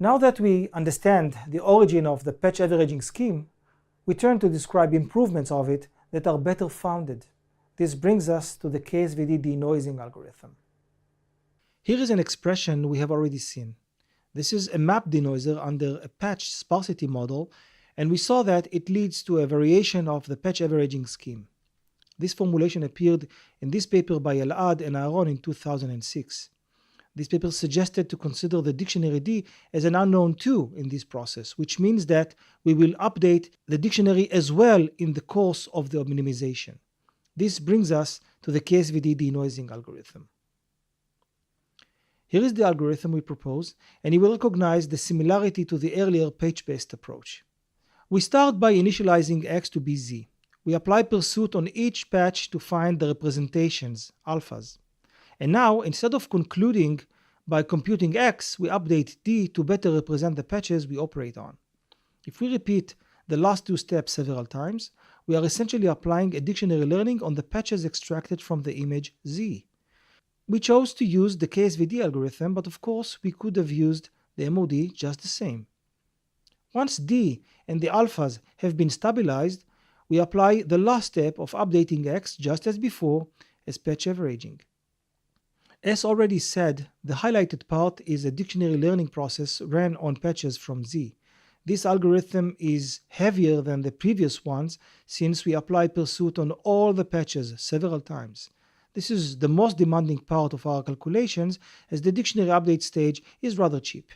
Now that we understand the origin of the patch averaging scheme, we turn to describe improvements of it that are better founded. This brings us to the KSVD denoising algorithm. Here is an expression we have already seen. This is a map denoiser under a patch sparsity model, and we saw that it leads to a variation of the patch averaging scheme. This formulation appeared in this paper by Elad and Aaron in 2006. This paper suggested to consider the dictionary D as an unknown too in this process, which means that we will update the dictionary as well in the course of the minimization. This brings us to the KSVD denoising algorithm. Here is the algorithm we propose, and you will recognize the similarity to the earlier patch-based approach. We start by initializing X to be Z. We apply pursuit on each patch to find the representations, alphas. And now, instead of concluding by computing X, we update D to better represent the patches we operate on. If we repeat the last two steps several times, we are essentially applying a dictionary learning on the patches extracted from the image Z. We chose to use the KSVD algorithm, but of course we could have used the MOD just the same. Once D and the alphas have been stabilized, we apply the last step of updating X just as before as patch averaging. As already said, the highlighted part is a dictionary learning process ran on patches from Z. This algorithm is heavier than the previous ones since we apply pursuit on all the patches several times. This is the most demanding part of our calculations as the dictionary update stage is rather cheap.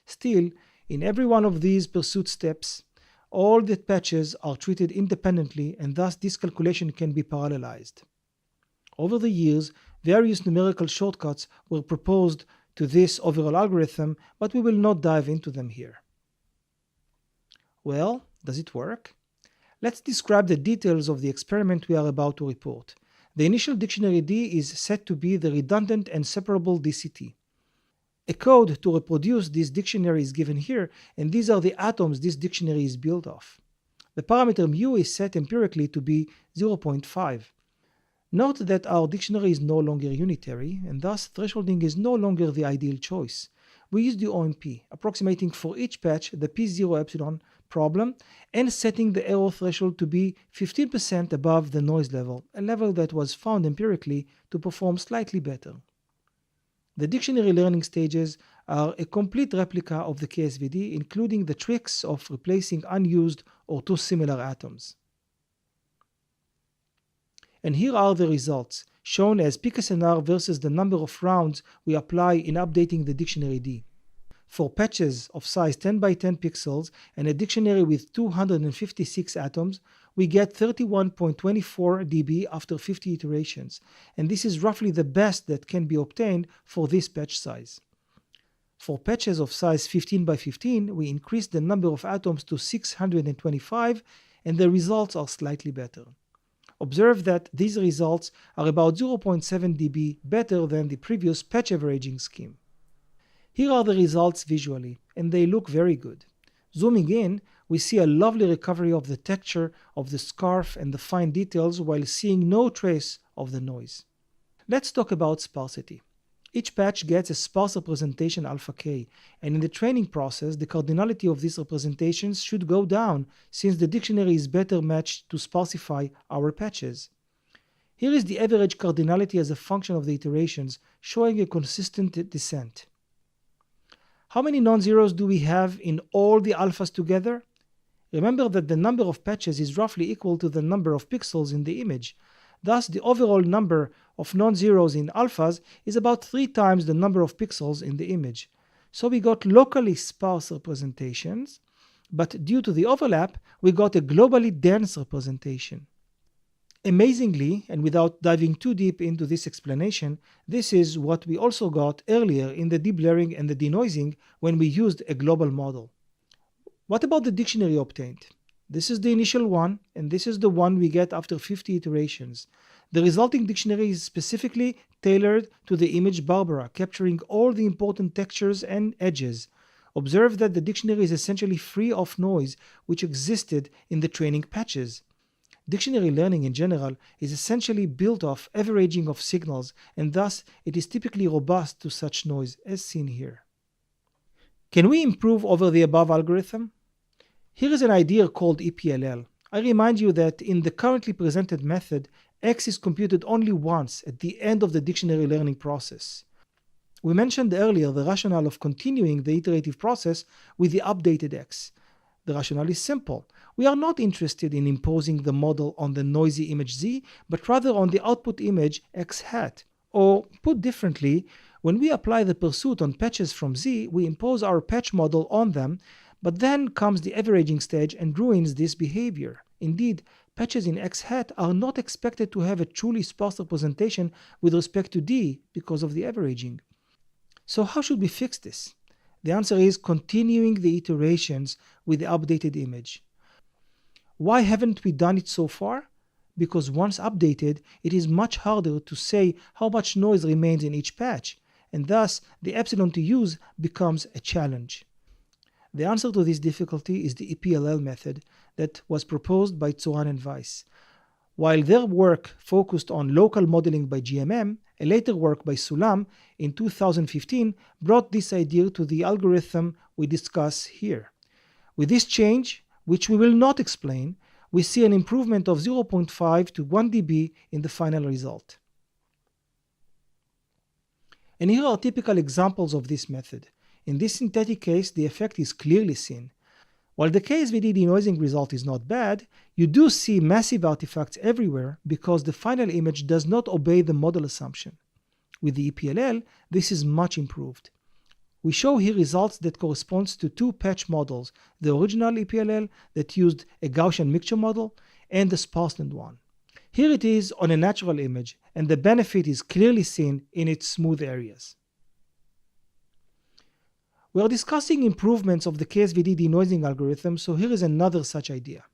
Still, in every one of these pursuit steps, all the patches are treated independently and thus this calculation can be parallelized. Over the years, various numerical shortcuts were proposed to this overall algorithm, but we will not dive into them here. Well, does it work? Let's describe the details of the experiment we are about to report. The initial dictionary D is set to be the redundant and separable DCT. A code to reproduce this dictionary is given here, and these are the atoms this dictionary is built of. The parameter mu is set empirically to be 0.5. Note that our dictionary is no longer unitary, and thus thresholding is no longer the ideal choice. We use the OMP, approximating for each patch the P0 epsilon problem and setting the error threshold to be 15% above the noise level, a level that was found empirically to perform slightly better. The dictionary learning stages are a complete replica of the KSVD, including the tricks of replacing unused or too similar atoms. And here are the results, shown as pKSNR versus the number of rounds we apply in updating the dictionary D. For patches of size 10 by 10 pixels and a dictionary with 256 atoms, we get 31.24 dB after 50 iterations, and this is roughly the best that can be obtained for this patch size. For patches of size 15 by 15, we increase the number of atoms to 625, and the results are slightly better. Observe that these results are about 0.7 dB better than the previous patch averaging scheme. Here are the results visually, and they look very good. Zooming in, we see a lovely recovery of the texture of the scarf and the fine details while seeing no trace of the noise. Let's talk about sparsity. Each patch gets a sparse representation alpha k, and in the training process, the cardinality of these representations should go down since the dictionary is better matched to sparsify our patches. Here is the average cardinality as a function of the iterations, showing a consistent descent. How many non-zeros do we have in all the alphas together? Remember that the number of patches is roughly equal to the number of pixels in the image. Thus, the overall number of non-zeros in alphas is about 3 times the number of pixels in the image. So we got locally sparse representations, but due to the overlap, we got a globally dense representation. Amazingly, and without diving too deep into this explanation, this is what we also got earlier in the deblurring and the denoising when we used a global model. What about the dictionary obtained? This is the initial one, and this is the one we get after 50 iterations. The resulting dictionary is specifically tailored to the image Barbara, capturing all the important textures and edges. Observe that the dictionary is essentially free of noise, which existed in the training patches. Dictionary learning in general is essentially built off averaging of signals, and thus it is typically robust to such noise as seen here. Can we improve over the above algorithm? Here is an idea called EPLL. I remind you that in the currently presented method, X is computed only once at the end of the dictionary learning process. We mentioned earlier the rationale of continuing the iterative process with the updated X. The rationale is simple. We are not interested in imposing the model on the noisy image Z, but rather on the output image X hat. Or, put differently, when we apply the pursuit on patches from Z, we impose our patch model on them, but then comes the averaging stage and ruins this behavior. Indeed, patches in X hat are not expected to have a truly sparse representation with respect to D because of the averaging. So how should we fix this? The answer is continuing the iterations with the updated image. Why haven't we done it so far? Because once updated, it is much harder to say how much noise remains in each patch, and thus the epsilon to use becomes a challenge. The answer to this difficulty is the EPLL method that was proposed by Tzoran and Weiss. While their work focused on local modeling by GMM, a later work by Sulam in 2015 brought this idea to the algorithm we discuss here. With this change, which we will not explain, we see an improvement of 0.5 to 1 dB in the final result. And here are typical examples of this method. In this synthetic case, the effect is clearly seen. While the KSVD denoising result is not bad, you do see massive artifacts everywhere because the final image does not obey the model assumption. With the EPLL, this is much improved. We show here results that correspond to two patch models, the original EPLL that used a Gaussian mixture model and the SparseLand one. Here it is on a natural image, and the benefit is clearly seen in its smooth areas. We are discussing improvements of the KSVD denoising algorithm, so here is another such idea.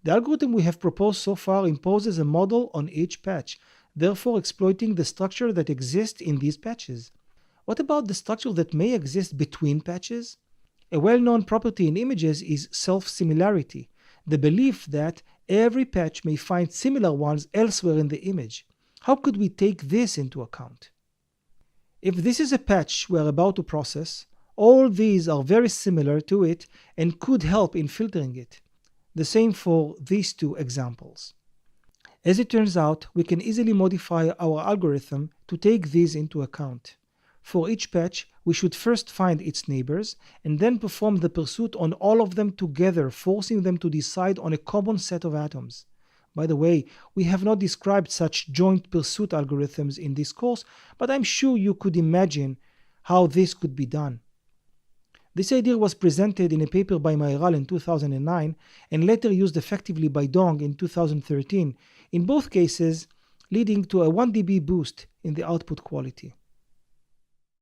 The algorithm we have proposed so far imposes a model on each patch, therefore exploiting the structure that exists in these patches. What about the structure that may exist between patches? A well-known property in images is self-similarity, the belief that every patch may find similar ones elsewhere in the image. How could we take this into account? If this is a patch we are about to process, all these are very similar to it and could help in filtering it. The same for these two examples. As it turns out, we can easily modify our algorithm to take these into account. For each patch, we should first find its neighbors and then perform the pursuit on all of them together, forcing them to decide on a common set of atoms. By the way, we have not described such joint pursuit algorithms in this course, but I'm sure you could imagine how this could be done. This idea was presented in a paper by Mairal in 2009 and later used effectively by Dong in 2013, in both cases leading to a 1 dB boost in the output quality.